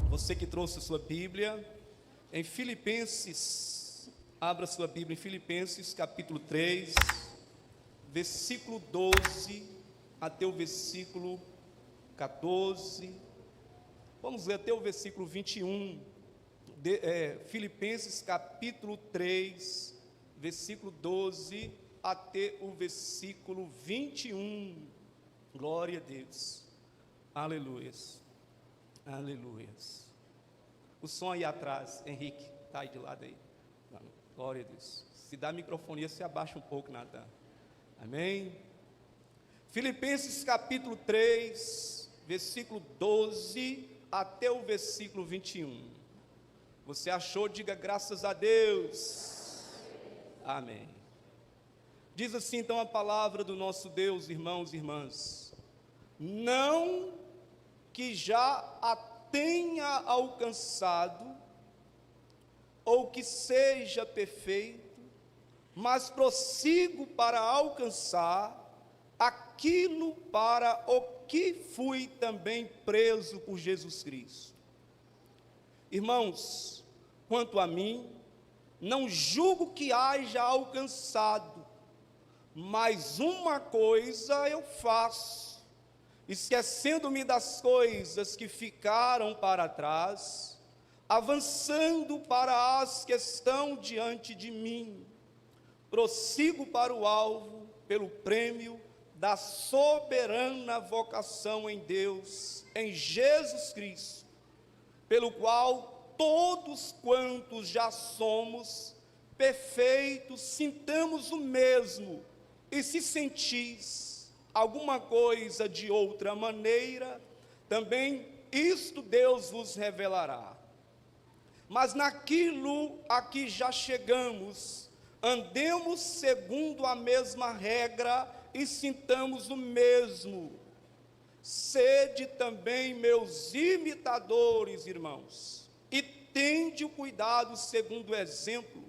Você que trouxe a sua Bíblia, em Filipenses, abra sua Bíblia em Filipenses capítulo 3, versículo 12 até o versículo 14, vamos ler até o versículo 21, Filipenses capítulo 3, versículo 12 até o versículo 21, glória a Deus, aleluias, aleluias. O som aí atrás, Henrique, está aí de lado aí. Glória a Deus. Se dá microfonia, se abaixa um pouco, Natan. Amém? Filipenses capítulo 3, versículo 12 até o versículo 21. Você achou? Diga graças a Deus. Amém. Diz assim então a palavra do nosso Deus, irmãos e irmãs. Não que já a tenha alcançado, ou que seja perfeito, mas prossigo para alcançar aquilo para o que fui também preso por Jesus Cristo. Irmãos, quanto a mim, não julgo que haja alcançado, mas uma coisa eu faço, esquecendo-me das coisas que ficaram para trás, avançando para as que estão diante de mim, prossigo para o alvo, pelo prêmio da soberana vocação em Deus, em Jesus Cristo, pelo qual todos quantos já somos perfeitos, sintamos o mesmo, e se sentis alguma coisa de outra maneira, também isto Deus vos revelará. Mas naquilo a que já chegamos, andemos segundo a mesma regra e sintamos o mesmo. Sede também meus imitadores, irmãos, e tende o cuidado segundo o exemplo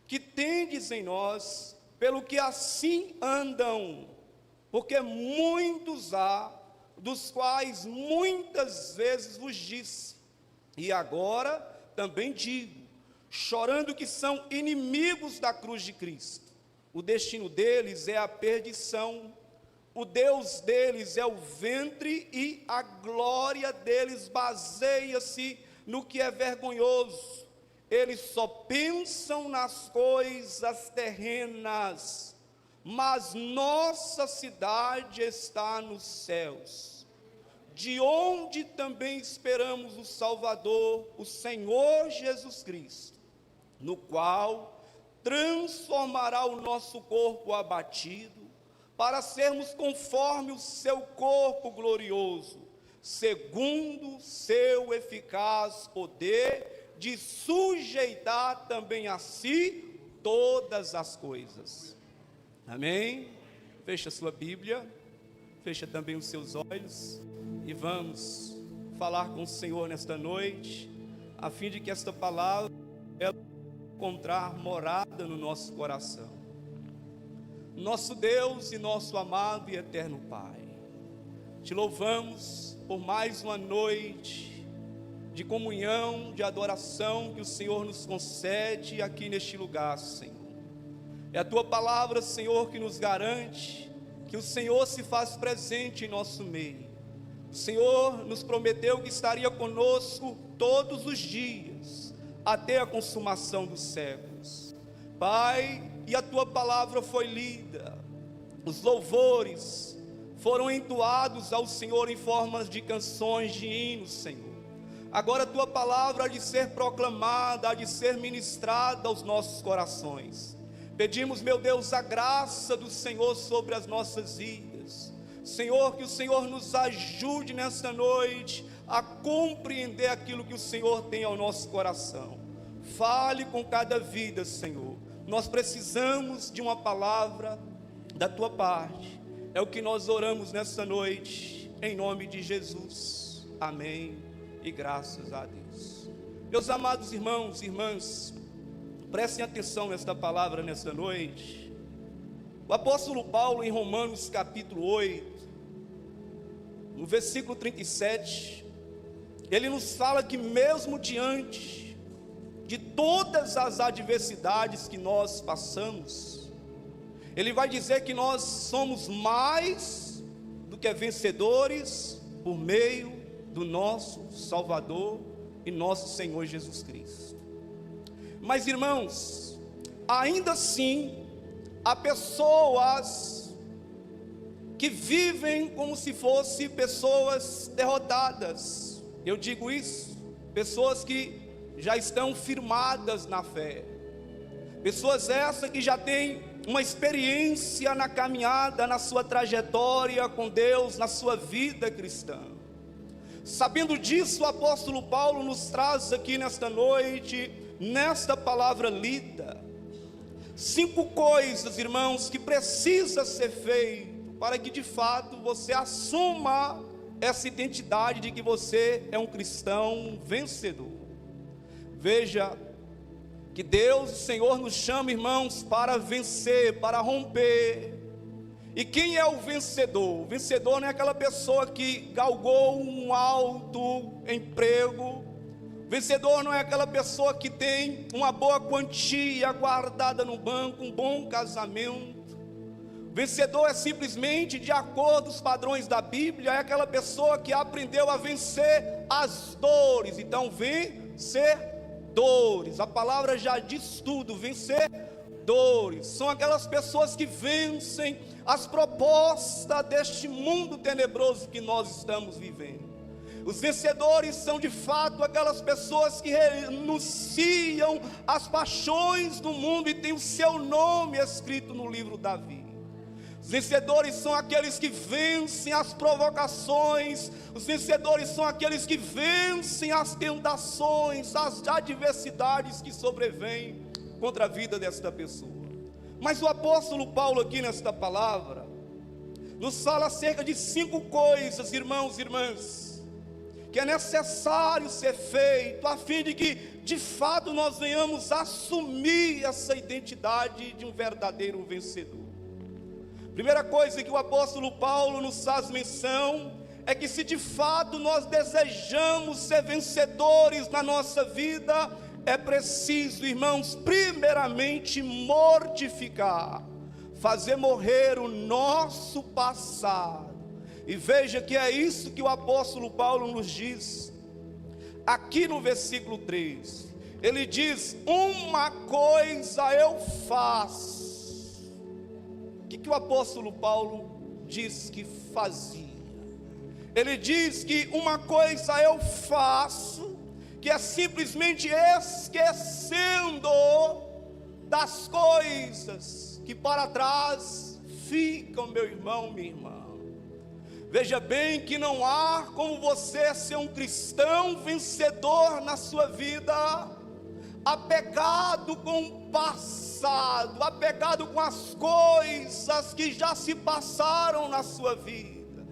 que tendes em nós, pelo que assim andam. Porque muitos há, dos quais muitas vezes vos disse, e agora também digo, chorando que são inimigos da cruz de Cristo. O destino deles é a perdição, o Deus deles é o ventre e a glória deles baseia-se no que é vergonhoso. Eles só pensam nas coisas terrenas, mas nossa cidade está nos céus, de onde também esperamos o Salvador, o Senhor Jesus Cristo, no qual transformará o nosso corpo abatido, para sermos conforme o seu corpo glorioso, segundo seu eficaz poder, de sujeitar também a si todas as coisas. Amém? Fecha a sua Bíblia, fecha também os seus olhos e vamos falar com o Senhor nesta noite, a fim de que esta palavra ela encontrar morada no nosso coração. Nosso Deus e nosso amado e eterno Pai, te louvamos por mais uma noite de comunhão, de adoração que o Senhor nos concede aqui neste lugar, Senhor. É a Tua palavra, Senhor, que nos garante que o Senhor se faz presente em nosso meio. O Senhor nos prometeu que estaria conosco todos os dias, até a consumação dos séculos. Pai, e a Tua palavra foi lida, os louvores foram entoados ao Senhor em formas de canções, de hinos, Senhor. Agora a Tua palavra há de ser proclamada, há de ser ministrada aos nossos corações. Pedimos, meu Deus, a graça do Senhor sobre as nossas vidas. Senhor, que o Senhor nos ajude nesta noite a compreender aquilo que o Senhor tem ao nosso coração. Fale com cada vida, Senhor. Nós precisamos de uma palavra da Tua parte. É o que nós oramos nesta noite, em nome de Jesus. Amém e graças a Deus. Meus amados irmãos e irmãs, prestem atenção nesta palavra nesta noite. O apóstolo Paulo, em Romanos capítulo 8, no versículo 37, ele nos fala que mesmo diante de todas as adversidades que nós passamos, ele vai dizer que nós somos mais do que vencedores por meio do nosso Salvador e nosso Senhor Jesus Cristo. Mas, irmãos, ainda assim, há pessoas que vivem como se fossem pessoas derrotadas. Eu digo isso, pessoas que já estão firmadas na fé, pessoas essas que já têm uma experiência na caminhada, na sua trajetória com Deus, na sua vida cristã. Sabendo disso, o apóstolo Paulo nos traz aqui nesta noite, nesta palavra lida, 5 coisas, irmãos, que precisa ser feito para que de fato você assuma essa identidade de que você é um cristão vencedor. Veja que Deus, o Senhor, nos chama, irmãos, para vencer, para romper. E quem é o vencedor? O vencedor não é aquela pessoa que galgou um alto emprego. Vencedor não é aquela pessoa que tem uma boa quantia guardada no banco, um bom casamento. Vencedor é simplesmente, de acordo com os padrões da Bíblia, é aquela pessoa que aprendeu a vencer as dores. Então, vencer dores, a palavra já diz tudo, vencer dores. São aquelas pessoas que vencem as propostas deste mundo tenebroso que nós estamos vivendo. Os vencedores são de fato aquelas pessoas que renunciam às paixões do mundo e têm o seu nome escrito no livro da vida. Os vencedores são aqueles que vencem as provocações. Os vencedores são aqueles que vencem as tentações, as adversidades que sobrevêm contra a vida desta pessoa. Mas o apóstolo Paulo aqui nesta palavra nos fala acerca de 5 coisas, irmãos e irmãs, que é necessário ser feito a fim de que de fato nós venhamos assumir essa identidade de um verdadeiro vencedor. Primeira coisa que o apóstolo Paulo nos faz menção é que se de fato nós desejamos ser vencedores na nossa vida, é preciso, irmãos, primeiramente mortificar, fazer morrer o nosso passado. E veja que é isso que o apóstolo Paulo nos diz aqui no versículo 3. Ele diz: uma coisa eu faço. O que o apóstolo Paulo diz que fazia? Ele diz que uma coisa eu faço, que é simplesmente esquecendo das coisas que para trás ficam, meu irmão, minha irmã. Veja bem que não há como você ser um cristão vencedor na sua vida, apegado com o passado, apegado com as coisas que já se passaram na sua vida.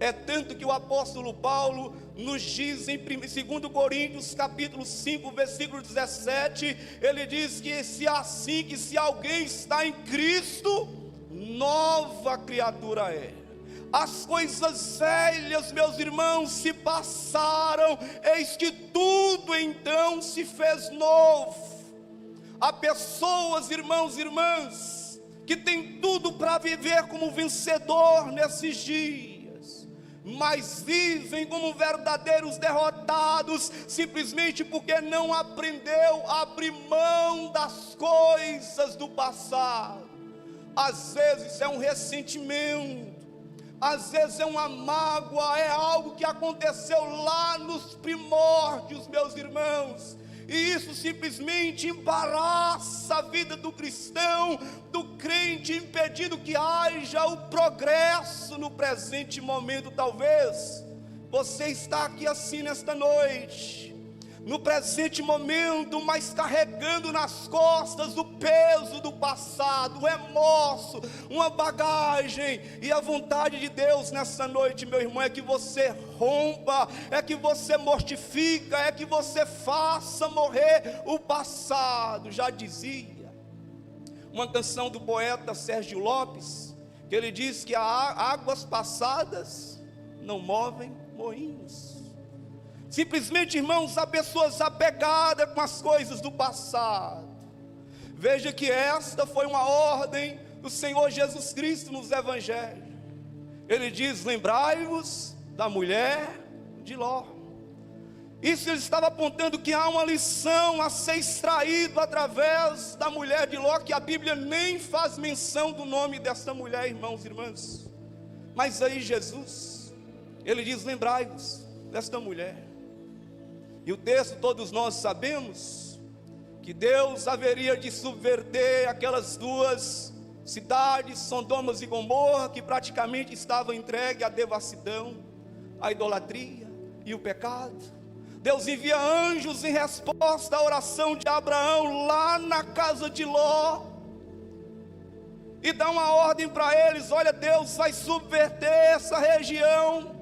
É tanto que o apóstolo Paulo nos diz em 2 Coríntios capítulo 5, versículo 17, ele diz que se alguém está em Cristo, nova criatura é. As coisas velhas, meus irmãos, se passaram, eis que tudo então se fez novo. Há pessoas, irmãos e irmãs, que têm tudo para viver como vencedor nesses dias, mas vivem como verdadeiros derrotados, simplesmente porque não aprendeu a abrir mão das coisas do passado. Às vezes é um ressentimento, às vezes é uma mágoa, é algo que aconteceu lá nos primórdios, meus irmãos, e isso simplesmente embaraça a vida do cristão, do crente, impedindo que haja o progresso no presente momento. Talvez você está aqui assim nesta noite, no presente momento, mas carregando nas costas o peso do passado, o remorso, uma bagagem. E a vontade de Deus nessa noite, meu irmão, é que você rompa, é que você mortifica, é que você faça morrer o passado. Já dizia uma canção do poeta Sérgio Lopes, que ele diz que águas passadas não movem moinhos. Simplesmente, irmãos, há pessoas apegadas com as coisas do passado. Veja que esta foi uma ordem do Senhor Jesus Cristo nos evangelhos. Ele diz: lembrai-vos da mulher de Ló. Isso ele estava apontando que há uma lição a ser extraído através da mulher de Ló, que a Bíblia nem faz menção do nome dessa mulher, irmãos e irmãs. Mas aí Jesus, ele diz: lembrai-vos desta mulher. E o texto todos nós sabemos que Deus haveria de subverter aquelas duas cidades, Sodomas e Gomorra, que praticamente estavam entregues à devassidão, à idolatria e o pecado. Deus envia anjos em resposta à oração de Abraão lá na casa de Ló, e dá uma ordem para eles: olha, Deus vai subverter essa região,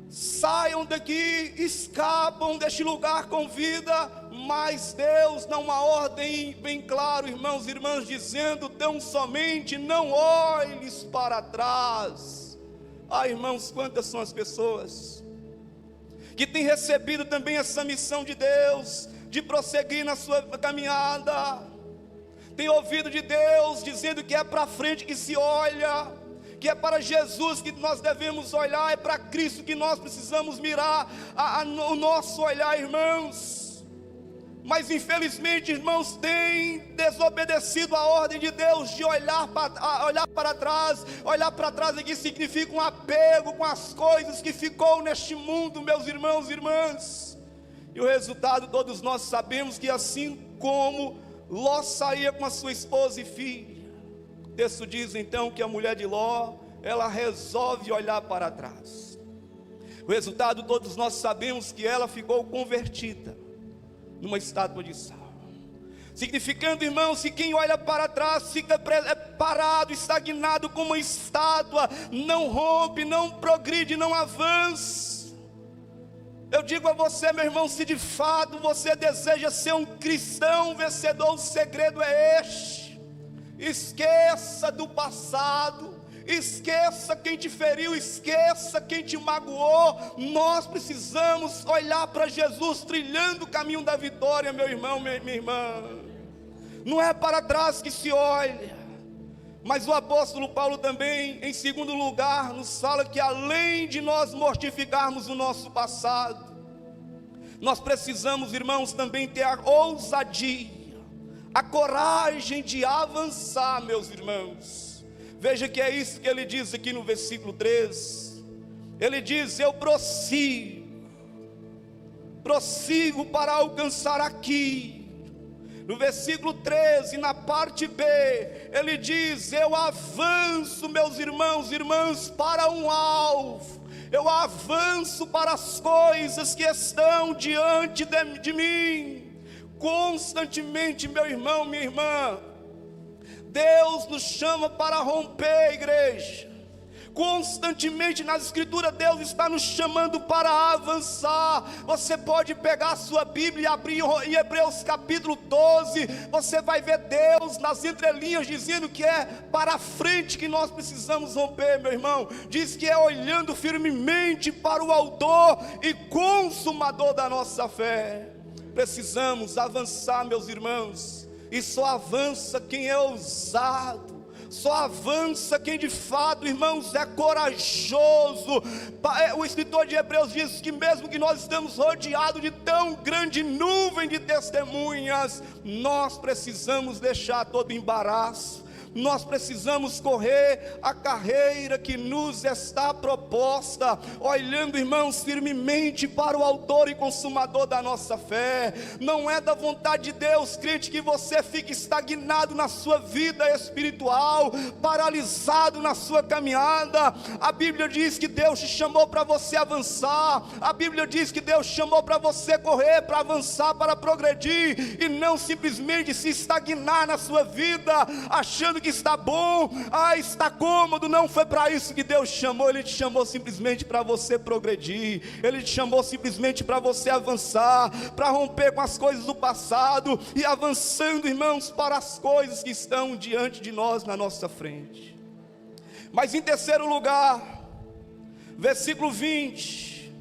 saiam daqui, escapam deste lugar com vida. Mas Deus dá uma ordem bem clara, irmãos e irmãs, dizendo: tão somente não olhes para trás. Ah, irmãos, quantas são as pessoas que têm recebido também essa missão de Deus, de prosseguir na sua caminhada, tem ouvido de Deus dizendo que é para frente que se olha, que é para Jesus que nós devemos olhar, é para Cristo que nós precisamos mirar o nosso olhar, irmãos. Mas infelizmente, irmãos, tem desobedecido a ordem de Deus de olhar para trás. Olhar para trás aqui significa um apego com as coisas que ficou neste mundo, meus irmãos e irmãs. E o resultado todos nós sabemos, que assim como Ló saía com a sua esposa e filha, o texto diz então que a mulher de Ló, ela resolve olhar para trás. O resultado todos nós sabemos, que ela ficou convertida numa estátua de sal. Significando, irmãos, que quem olha para trás fica parado, estagnado como uma estátua, não rompe, não progride, não avança. Eu digo a você, meu irmão, se de fato você deseja ser um cristão vencedor, o segredo é este: esqueça do passado, esqueça quem te feriu, esqueça quem te magoou. Nós precisamos olhar para Jesus, trilhando o caminho da vitória, meu irmão, minha irmã. Não é para trás que se olha. Mas o apóstolo Paulo também, em segundo lugar, nos fala que além de nós mortificarmos o nosso passado, nós precisamos, irmãos, também ter a ousadia, a coragem de avançar, meus irmãos. Veja que é isso que ele diz aqui no versículo 3. Ele diz: eu prossigo para alcançar aqui. No versículo 13, na parte B, ele diz: eu avanço, meus irmãos e irmãs, para um alvo. Eu avanço para as coisas que estão diante de mim. Constantemente, meu irmão, minha irmã, Deus nos chama para romper, igreja. Constantemente nas escrituras Deus está nos chamando para avançar. Você pode pegar a sua Bíblia e abrir em Hebreus capítulo 12. Você vai ver Deus nas entrelinhas dizendo que é para frente que nós precisamos romper, meu irmão. Diz que é olhando firmemente para o autor e consumador da nossa fé. Precisamos avançar, meus irmãos. E só avança quem é ousado. Só avança quem de fato, irmãos, é corajoso. O escritor de Hebreus diz que mesmo que nós estamos rodeados de tão grande nuvem de testemunhas, nós precisamos deixar todo embaraço. Nós precisamos correr a carreira que nos está proposta, olhando, irmãos, firmemente para o autor e consumador da nossa fé. Não é da vontade de Deus, crente, que você fique estagnado na sua vida espiritual, paralisado na sua caminhada. A Bíblia diz que Deus te chamou para você avançar. A Bíblia diz que Deus chamou para você correr, para avançar, para progredir, e não simplesmente se estagnar na sua vida, achando que está bom, está cômodo. Não foi para isso que Deus chamou. Ele te chamou simplesmente para você progredir. Ele te chamou simplesmente para você avançar, para romper com as coisas do passado e avançando, irmãos, para as coisas que estão diante de nós, na nossa frente. Mas em terceiro lugar, versículo 20: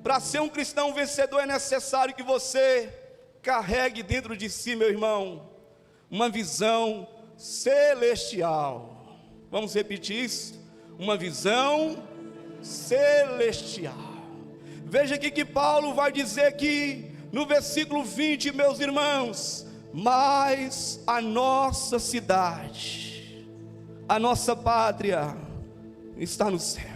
para ser um cristão vencedor é necessário que você carregue dentro de si, meu irmão, uma visão celestial. Vamos repetir isso? Uma visão celestial. Veja aqui que Paulo vai dizer aqui no versículo 20, meus irmãos: mas a nossa cidade, a nossa pátria está nos céus.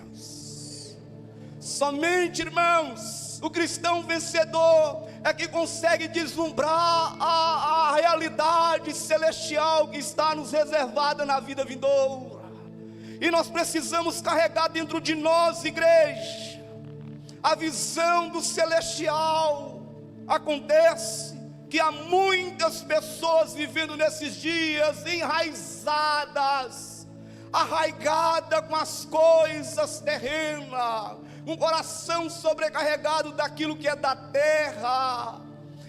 Somente, irmãos, o cristão vencedor é que consegue deslumbrar a realidade celestial que está nos reservada na vida vindoura. E nós precisamos carregar dentro de nós, igreja, a visão do celestial. Acontece que há muitas pessoas vivendo nesses dias enraizadas, arraigada com as coisas terrenas, um coração sobrecarregado daquilo que é da terra.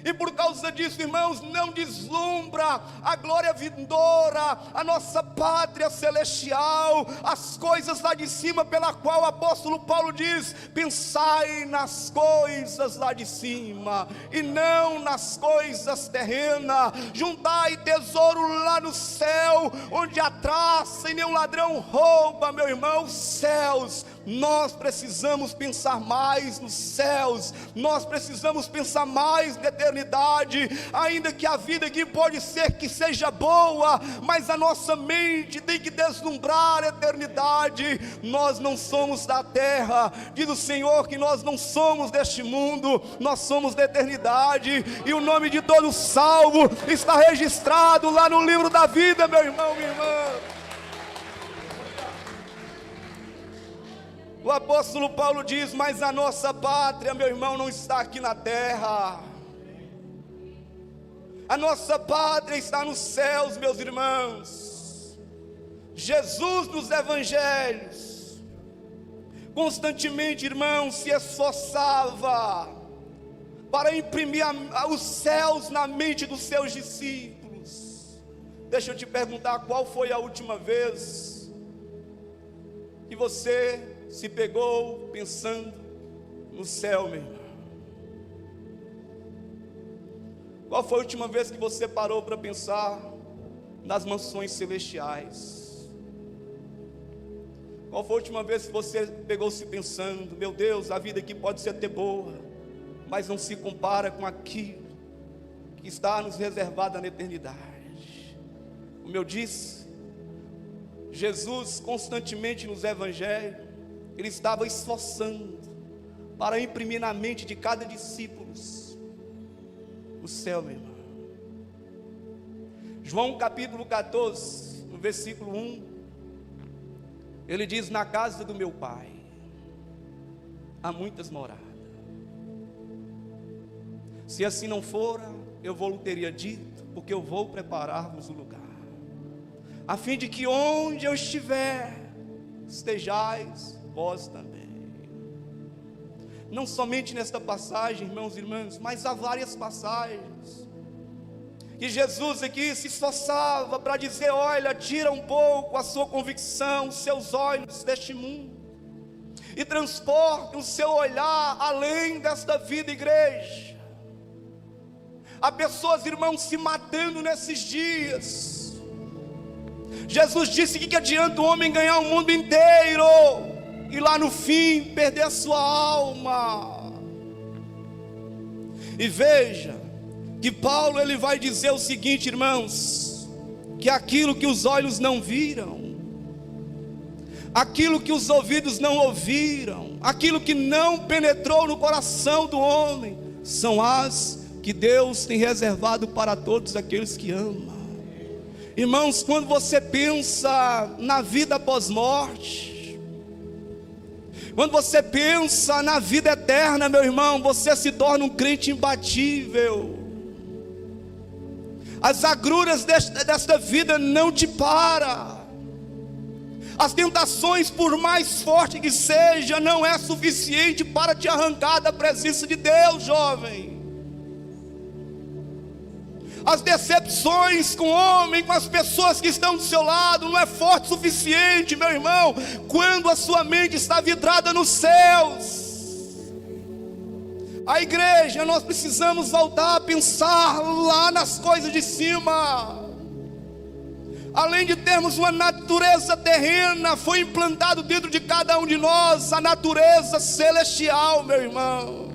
E por causa disso, irmãos, não deslumbra a glória vindoura, a nossa pátria celestial, as coisas lá de cima, pela qual o apóstolo Paulo diz: pensai nas coisas lá de cima, e não nas coisas terrenas. Juntai tesouro lá no céu, onde a traça e nenhum ladrão rouba, meu irmão. Os céus, nós precisamos pensar mais nos céus, nós precisamos pensar mais na eternidade. Ainda que a vida aqui pode ser que seja boa, mas a nossa mente tem que deslumbrar a eternidade. Nós não somos da terra, diz o Senhor que nós não somos deste mundo, nós somos da eternidade, e o nome de todo salvo está registrado lá no livro da vida, meu irmão, minha irmã. O apóstolo Paulo diz: mas a nossa pátria, meu irmão, não está aqui na terra. A nossa pátria está nos céus, meus irmãos. Jesus nos evangelhos constantemente, irmãos, se esforçava para imprimir os céus na mente dos seus discípulos. Deixa eu te perguntar, qual foi a última vez que você se pegou pensando no céu, meu irmão? Qual foi a última vez que você parou para pensar nas mansões celestiais? Qual foi a última vez que você pegou-se pensando: meu Deus, a vida aqui pode ser até boa, mas não se compara com aquilo que está nos reservado na eternidade? Como eu disse, Jesus constantemente nos evangelhos, ele estava esforçando para imprimir na mente de cada discípulo o céu, meu irmão. João capítulo 14, no versículo 1, ele diz: na casa do meu pai há muitas moradas. Se assim não fora, eu vou teria dito, porque eu vou preparar-vos o lugar, a fim de que onde eu estiver, estejais vós também. Não somente nesta passagem, irmãos e irmãs, mas há várias passagens que Jesus aqui se esforçava para dizer: olha, tira um pouco a sua convicção, os seus olhos deste mundo, e transporte o seu olhar além desta vida, igreja. Há pessoas, irmãos, se matando nesses dias. Jesus disse que adianta o homem ganhar o mundo inteiro e lá no fim perder a sua alma. E veja que Paulo ele vai dizer o seguinte, irmãos, que aquilo que os olhos não viram, aquilo que os ouvidos não ouviram, aquilo que não penetrou no coração do homem, são as que Deus tem reservado para todos aqueles que amam. Irmãos, quando você pensa na vida após morte, quando você pensa na vida eterna, meu irmão, você se torna um crente imbatível. As agruras desta vida não te param. As tentações, por mais forte que seja, não é suficiente para te arrancar da presença de Deus, jovem. As decepções com o homem, com as pessoas que estão do seu lado, não é forte o suficiente, meu irmão, quando a sua mente está vidrada nos céus. A igreja, nós precisamos voltar a pensar lá nas coisas de cima. Além de termos uma natureza terrena, foi implantado dentro de cada um de nós a natureza celestial, meu irmão.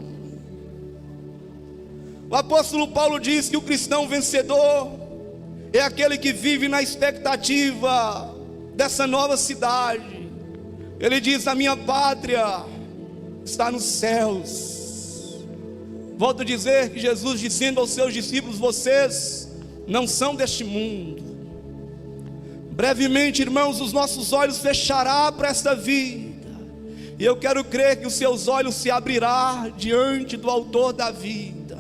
O apóstolo Paulo diz que o cristão vencedor é aquele que vive na expectativa dessa nova cidade. Ele diz: a minha pátria está nos céus. Volto a dizer que Jesus dizendo aos seus discípulos: vocês não são deste mundo. Brevemente, irmãos, os nossos olhos fecharão para esta vida, e eu quero crer que os seus olhos se abrirão diante do autor da vida,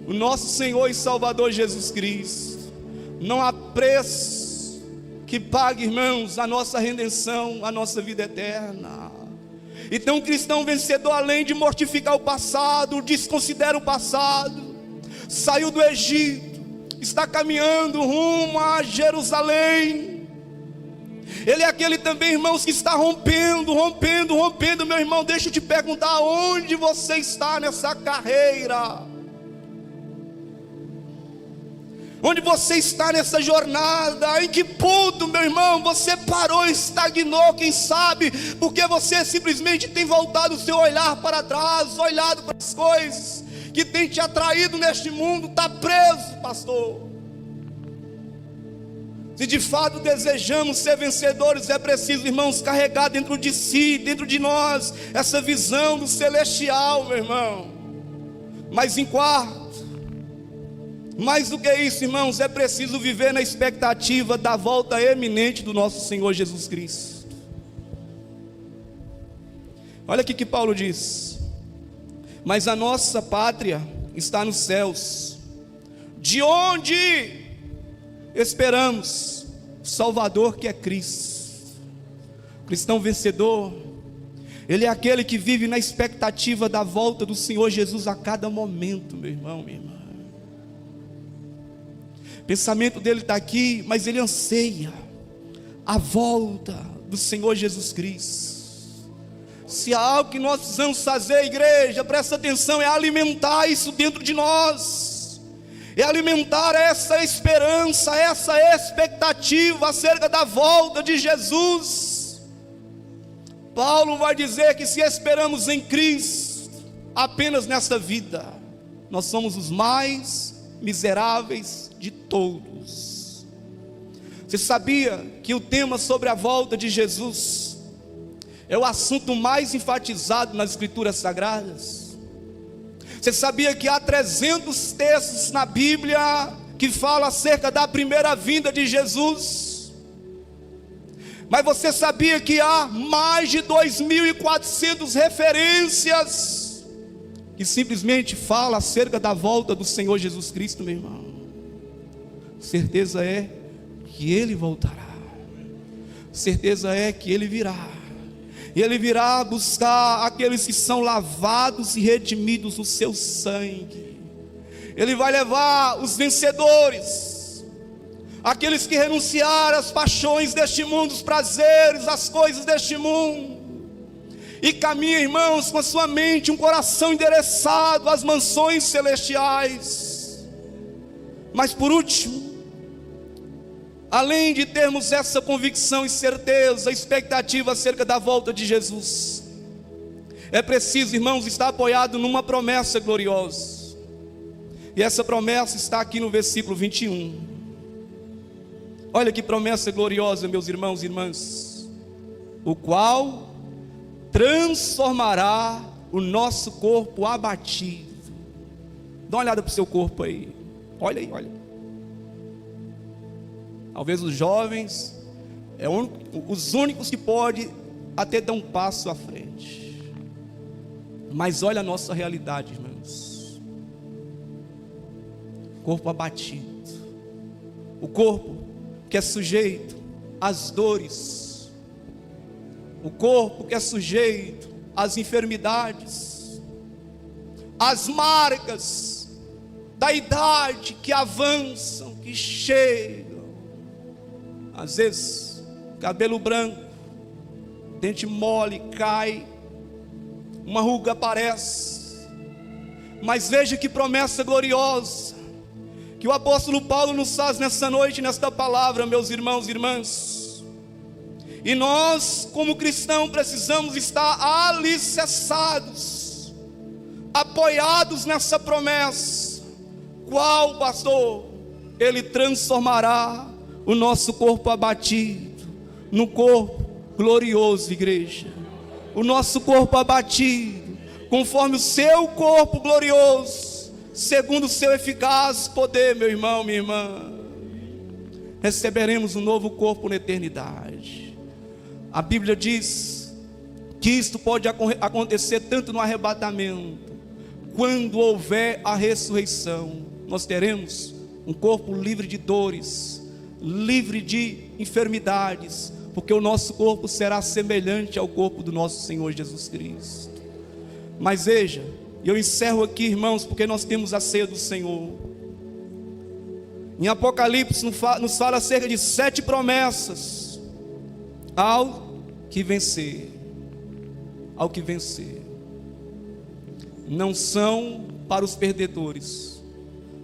o nosso Senhor e Salvador Jesus Cristo. Não há preço que pague, irmãos, a nossa redenção, a nossa vida eterna. Então o cristão vencedor, além de mortificar o passado, desconsidera o passado, saiu do Egito, está caminhando rumo a Jerusalém. Ele é aquele também, irmãos, que está rompendo. Meu irmão, deixa eu te perguntar: onde você está nessa carreira? Onde você está nessa jornada? Em que ponto, meu irmão, você parou, estagnou? Quem sabe porque você simplesmente tem voltado o seu olhar para trás, olhado para as coisas que tem te atraído neste mundo. Está preso, pastor. Se de fato desejamos ser vencedores, é preciso, irmãos, carregar dentro de si, dentro de nós, essa visão do celestial, meu irmão. Mas em quarto, mais do que isso, irmãos, é preciso viver na expectativa da volta eminente do nosso Senhor Jesus Cristo. Olha aqui que Paulo diz: mas a nossa pátria está nos céus, de onde esperamos o Salvador, que é Cristo. O cristão vencedor, ele é aquele que vive na expectativa da volta do Senhor Jesus a cada momento, meu irmão, minha irmã. O pensamento dele está aqui, mas ele anseia a volta do Senhor Jesus Cristo. Se há algo que nós precisamos fazer, igreja, presta atenção, é alimentar isso dentro de nós, é alimentar essa esperança, essa expectativa acerca da volta de Jesus. Paulo vai dizer que se esperamos em Cristo apenas nesta vida, nós somos os mais miseráveis de todos. Você sabia que o tema sobre a volta de Jesus é o assunto mais enfatizado nas Escrituras Sagradas? Você sabia que há 300 textos na Bíblia que falam acerca da primeira vinda de Jesus? Mas você sabia que há mais de 2.400 referências que simplesmente falam acerca da volta do Senhor Jesus Cristo, meu irmão? Certeza é que Ele voltará, certeza é que Ele virá. E Ele virá buscar aqueles que são lavados e redimidos no seu sangue. Ele vai levar os vencedores, aqueles que renunciaram às paixões deste mundo, os prazeres, as coisas deste mundo, e caminha, irmãos, com a sua mente, um coração endereçado às mansões celestiais. Mas por último, além de termos essa convicção e certeza, expectativa acerca da volta de Jesus, é preciso, irmãos, estar apoiado numa promessa gloriosa. E essa promessa está aqui no versículo 21. Olha que promessa gloriosa, meus irmãos e irmãs: o qual transformará o nosso corpo abatido. Dá uma olhada para o seu corpo aí. Olha aí, olha. Talvez os jovens os únicos que podem até dar um passo à frente. Mas olha a nossa realidade, irmãos. Corpo abatido. O corpo que é sujeito às dores, o corpo que é sujeito às enfermidades, às marcas da idade que avançam, que chegam. Às vezes, cabelo branco, dente mole, cai, uma ruga aparece. Mas veja que promessa gloriosa que o apóstolo Paulo nos faz nessa noite, nesta palavra, meus irmãos e irmãs. E nós, como cristãos, precisamos estar alicerçados, apoiados nessa promessa. Qual, pastor? Ele transformará o nosso corpo abatido no corpo glorioso, igreja. O nosso corpo abatido, conforme o seu corpo glorioso, segundo o seu eficaz poder, meu irmão, minha irmã, receberemos um novo corpo na eternidade. A Bíblia diz que isto pode acontecer tanto no arrebatamento, quando houver a ressurreição. Nós teremos um corpo livre de dores, livre de enfermidades, porque o nosso corpo será semelhante ao corpo do nosso Senhor Jesus Cristo. Mas veja, eu encerro aqui, irmãos, porque nós temos a ceia do Senhor. Em Apocalipse nos fala acerca de 7 promessas ao que vencer. Ao que vencer. Não são para os perdedores,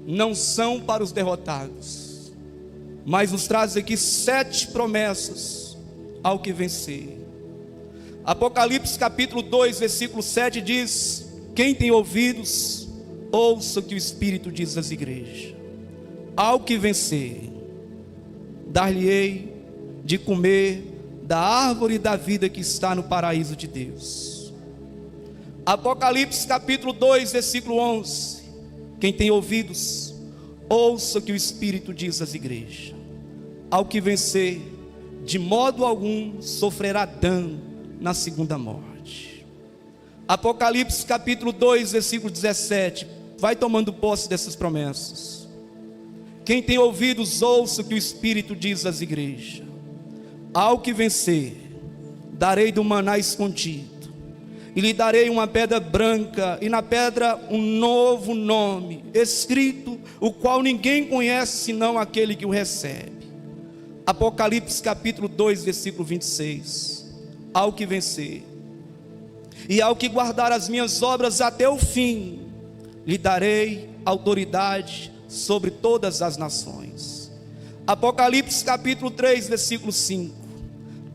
não são para os derrotados, mas nos traz aqui 7 promessas ao que vencer. Apocalipse capítulo 2, versículo 7 diz: quem tem ouvidos, ouça o que o Espírito diz às igrejas. Ao que vencer, dar-lhe-ei de comer da árvore da vida que está no paraíso de Deus. Apocalipse capítulo 2, versículo 11. Quem tem ouvidos, ouça o que o Espírito diz às igrejas. Ao que vencer, de modo algum sofrerá dano na segunda morte. Apocalipse capítulo 2, versículo 17. Vai tomando posse dessas promessas. Quem tem ouvidos, ouça o que o Espírito diz às igrejas. Ao que vencer, darei do maná escondido, e lhe darei uma pedra branca, e na pedra um novo nome, escrito, o qual ninguém conhece, senão aquele que o recebe. Apocalipse capítulo 2, versículo 26. Ao que vencer, e ao que guardar as minhas obras até o fim, lhe darei autoridade sobre todas as nações. Apocalipse capítulo 3, versículo 5.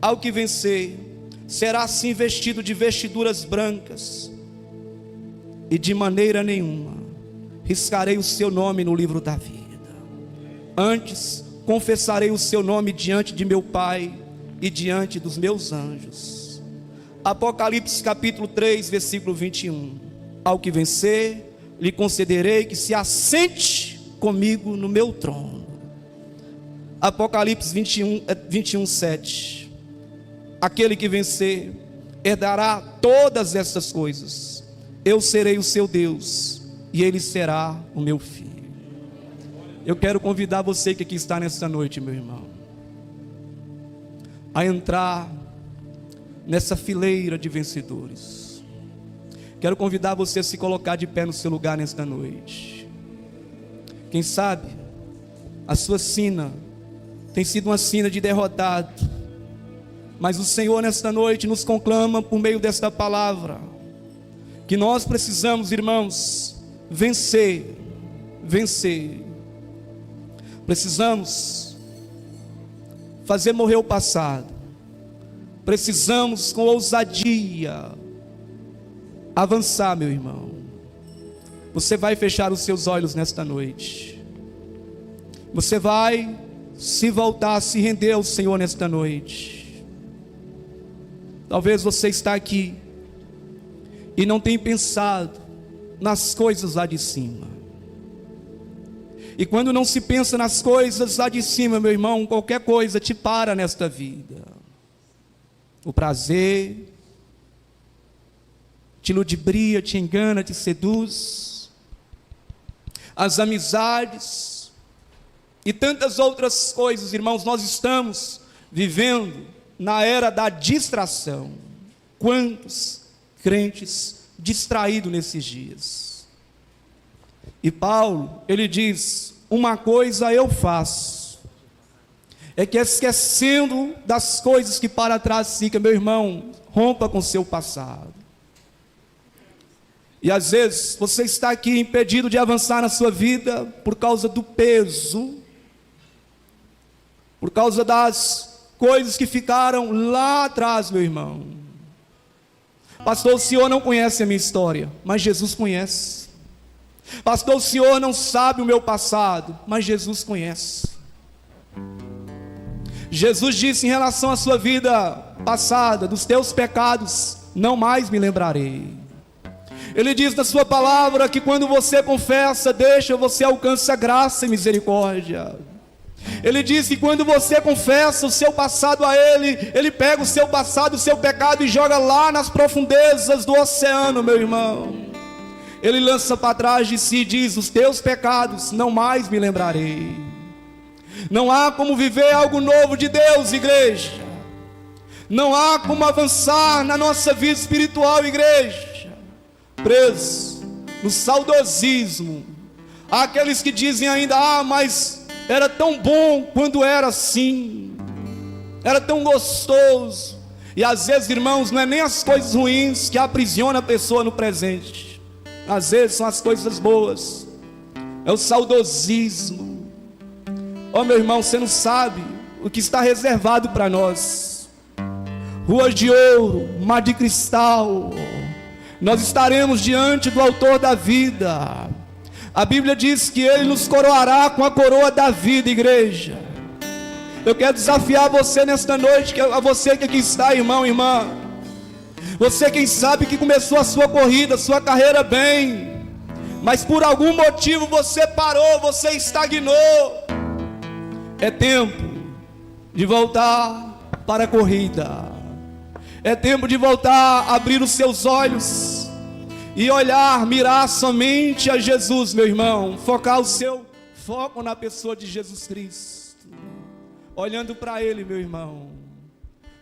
Ao que vencer, será assim vestido de vestiduras brancas, e de maneira nenhuma riscarei o seu nome no livro da vida. Antes confessarei o seu nome diante de meu Pai e diante dos meus anjos. Apocalipse capítulo 3, versículo 21. Ao que vencer, lhe concederei que se assente comigo no meu trono. Apocalipse 21, 7. Aquele que vencer herdará todas essas coisas. Eu serei o seu Deus e ele será o meu filho. Eu quero convidar você que aqui está nesta noite, meu irmão, a entrar nessa fileira de vencedores. Quero convidar você a se colocar de pé no seu lugar nesta noite. Quem sabe a sua sina tem sido uma sina de derrotado, mas o Senhor nesta noite nos conclama por meio desta palavra, que nós precisamos, irmãos, vencer. Precisamos fazer morrer o passado. Precisamos com ousadia avançar, meu irmão. Você vai fechar os seus olhos nesta noite. Você vai se voltar, se render ao Senhor nesta noite. Talvez você está aqui e não tenha pensado nas coisas lá de cima. E quando não se pensa nas coisas lá de cima, meu irmão, qualquer coisa te para nesta vida. O prazer te ludibria, te engana, te seduz. As amizades e tantas outras coisas, irmãos. Nós estamos vivendo na era da distração. Quantos crentes distraídos nesses dias? E Paulo, ele diz: uma coisa eu faço, é que esquecendo das coisas que para trás ficam, meu irmão, rompa com o seu passado. E às vezes você está aqui impedido de avançar na sua vida por causa do peso, por causa das coisas que ficaram lá atrás, meu irmão. Pastor, o senhor não conhece a minha história, mas Jesus conhece. Pastor, o senhor não sabe o meu passado, mas Jesus conhece. Jesus disse em relação à sua vida passada: dos teus pecados não mais me lembrarei. Ele diz na sua palavra que quando você confessa, você alcança graça e misericórdia. Ele diz que quando você confessa o seu passado a Ele, Ele pega o seu passado, o seu pecado e joga lá nas profundezas do oceano, meu irmão. Ele lança para trás de si e diz: os teus pecados não mais me lembrarei. Não há como viver algo novo de Deus, igreja. Não há como avançar na nossa vida espiritual, igreja, preso no saudosismo. Há aqueles que dizem ainda: mas era tão bom quando era assim, era tão gostoso. E às vezes, irmãos, não é nem as coisas ruins que aprisionam a pessoa no presente, às vezes são as coisas boas, é o saudosismo. Oh, meu irmão, você não sabe o que está reservado para nós. Ruas de ouro, mar de cristal. Nós estaremos diante do autor da vida. A Bíblia diz que Ele nos coroará com a coroa da vida, igreja. Eu quero desafiar você nesta noite, a você que aqui está, irmão, irmã. Você, quem sabe, que começou a sua corrida, a sua carreira bem, mas por algum motivo você parou, você estagnou. É tempo de voltar para a corrida. É tempo de voltar a abrir os seus olhos e olhar, mirar somente a Jesus, meu irmão. Focar o seu foco na pessoa de Jesus Cristo, olhando para Ele, meu irmão.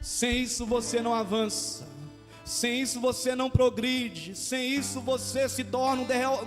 Sem isso você não avança, sem isso você não progride, sem isso você se torna um